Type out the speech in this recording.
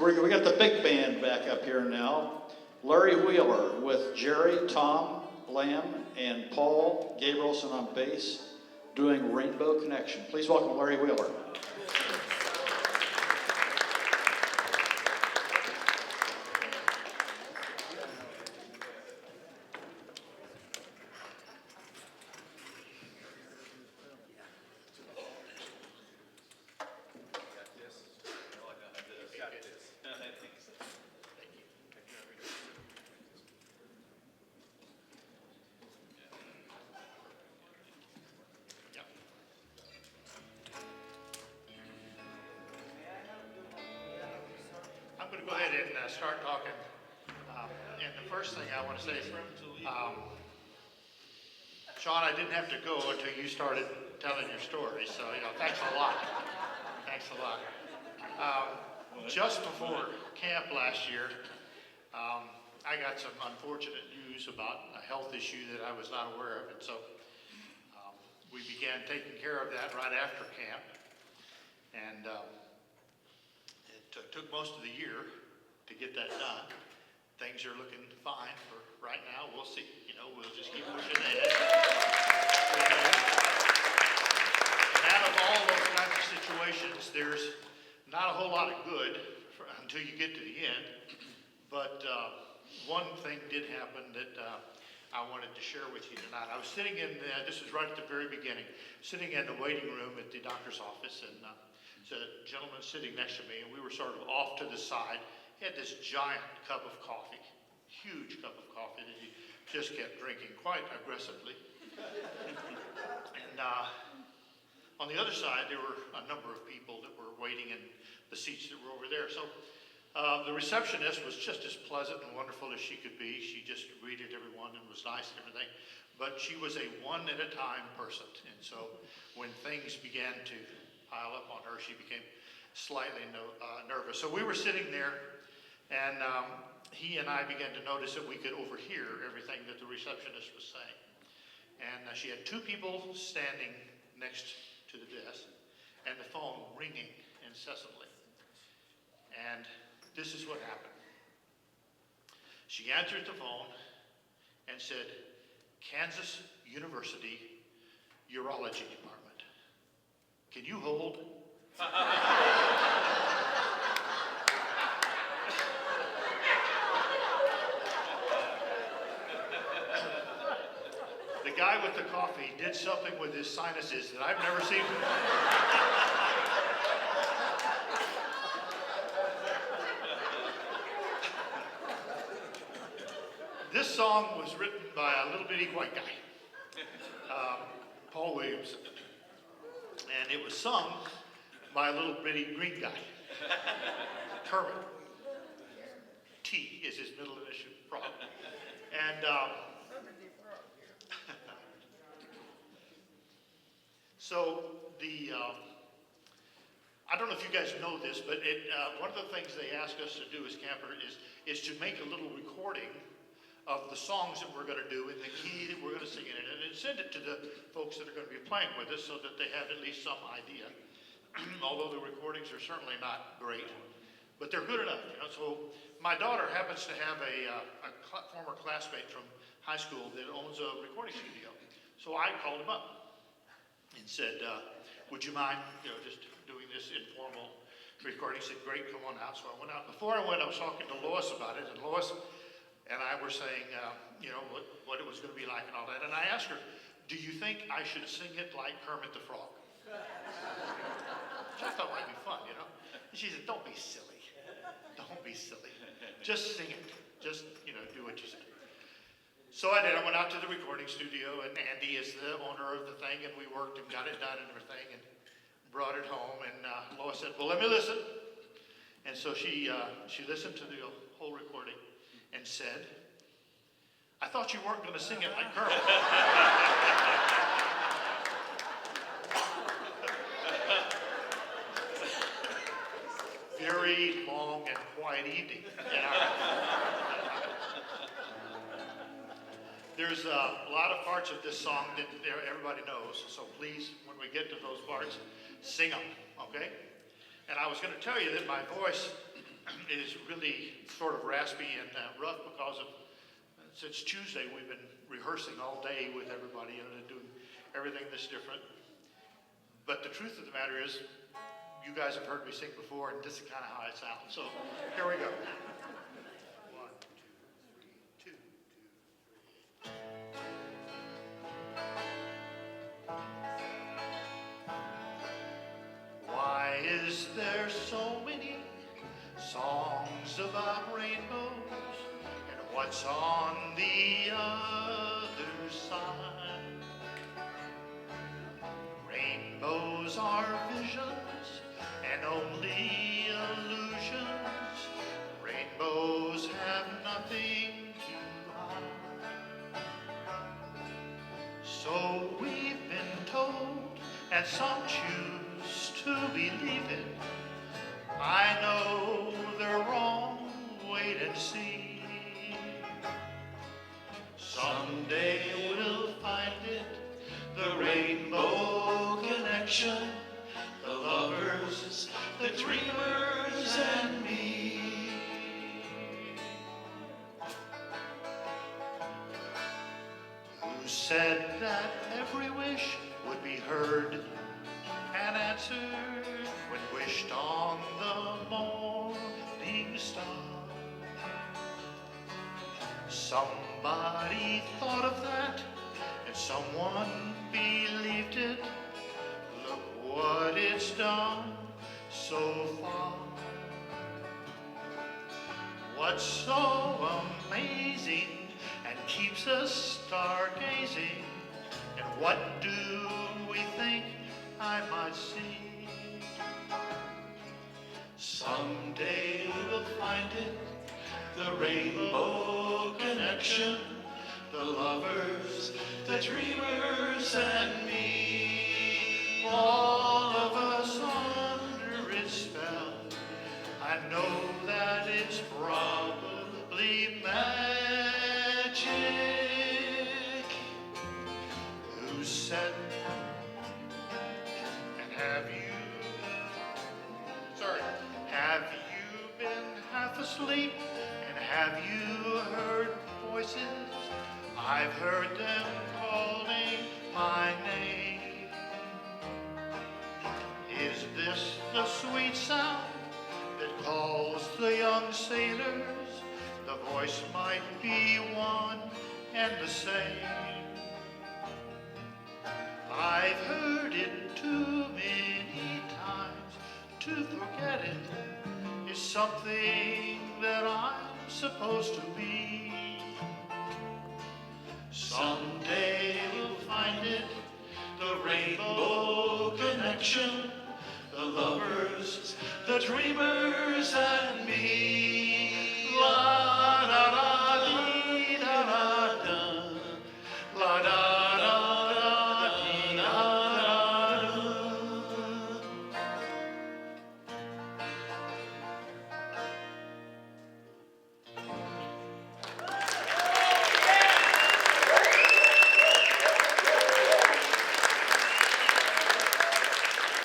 we got the big band back up here now. Larry Wheeler with Jerry, Tom, Lamb, and Paul Gabrielson on bass doing Rainbow Connection. Please welcome Larry Wheeler. I'm going to go ahead and start talking. And the first thing I want to say is, Sean, I didn't have to go until you started telling your story. So, thanks a lot. Thanks a lot. Just before camp last year, I got some unfortunate news about a health issue that I was not aware of. And so we began taking care of that right after camp. And it took most of the year to get that done. Things are looking fine for right now. We'll see. We'll just keep pushing ahead. And out of all those kinds of situations, there's not a whole lot of good until you get to the end. But one thing did happen that I wanted to share with you tonight. I was sitting in, this was right at the very beginning, sitting in the waiting room at the doctor's office, and there's a gentleman sitting next to me, and we were sort of off to the side. He had this giant cup of coffee, huge cup of coffee that he just kept drinking quite aggressively. And on the other side, there were a number of people that were waiting in the seats that were over there. So the receptionist was just as pleasant and wonderful as she could be. She just greeted everyone and was nice and everything. But she was a one-at-a-time person. And so when things began to pile up on her, she became slightly nervous. So we were sitting there, and he and I began to notice that we could overhear everything that the receptionist was saying. And she had two people standing next to the desk, and the phone ringing incessantly. And this is what happened. She answered the phone and said, "Kansas University Urology Department. Can you hold?" The guy with the coffee did something with his sinuses that I've never seen before. This song was written by a little bitty white guy, Paul Williams, and it was sung by a little bitty green guy, Kermit. T is his middle initial, probably. And so I don't know if you guys know this, but one of the things they ask us to do as camper is to make a little recording of the songs that we're going to do in the key that we're going to sing in it, and send it to the folks that are going to be playing with us so that they have at least some idea. Although the recordings are certainly not great, but they're good enough. So my daughter happens to have a former classmate from high school that owns a recording studio. So I called him up and said, "Would you mind, just doing this informal recording?" He said, "Great, come on out." So I went out. Before I went, I was talking to Lois about it, and Lois and I were saying, what it was going to be like and all that. And I asked her, "Do you think I should sing it like Kermit the Frog?" Which I thought might be fun, And she said, "Don't be silly. Don't be silly. Just sing it. Just, do what you say." So I did. I went out to the recording studio, and Andy is the owner of the thing, and we worked and got it done and everything, and brought it home. And Lois said, "Well, let me listen." And so she listened to the whole recording and said, "I thought you weren't going to sing it like Kermit." Very long and quiet evening. There's a lot of parts of this song that everybody knows, so please, when we get to those parts, sing them, okay? And I was going to tell you that my voice is really sort of raspy and rough because of, since Tuesday, we've been rehearsing all day with everybody and doing everything that's different. But the truth of the matter is, you guys have heard me sing before, and this is kind of how I sound. So here we go. 1, 2, 3, 2, 2, 3. Why is there so many songs about rainbows, and what's on the other side? Rainbows are visions and only illusions. Rainbows have nothing to hide. So we've been told, and some choose to believe it. I know they're wrong, wait and see. Someday we'll find it, the rainbow connection, the lovers, the dreamers, and me. Who said that every wish would be heard and answered when wished on the morning star? Somebody thought of that, and someone believed it. Look what it's done so far. What's so amazing and keeps us stargazing? And what do we think I might see? Someday we'll find it, the rainbow connection, the lovers, the dreamers, and me. All of us under its spell. I know that it's probably magic. Who said, and have you been half asleep, and have you heard voices? I've heard them calling my name. Is this the sweet sound that calls the young sailors? The voice might be one and the same. I've heard it too many times to forget it is something that I'm supposed to be. Someday we'll find it, the rainbow connection, the lovers, the dreamers,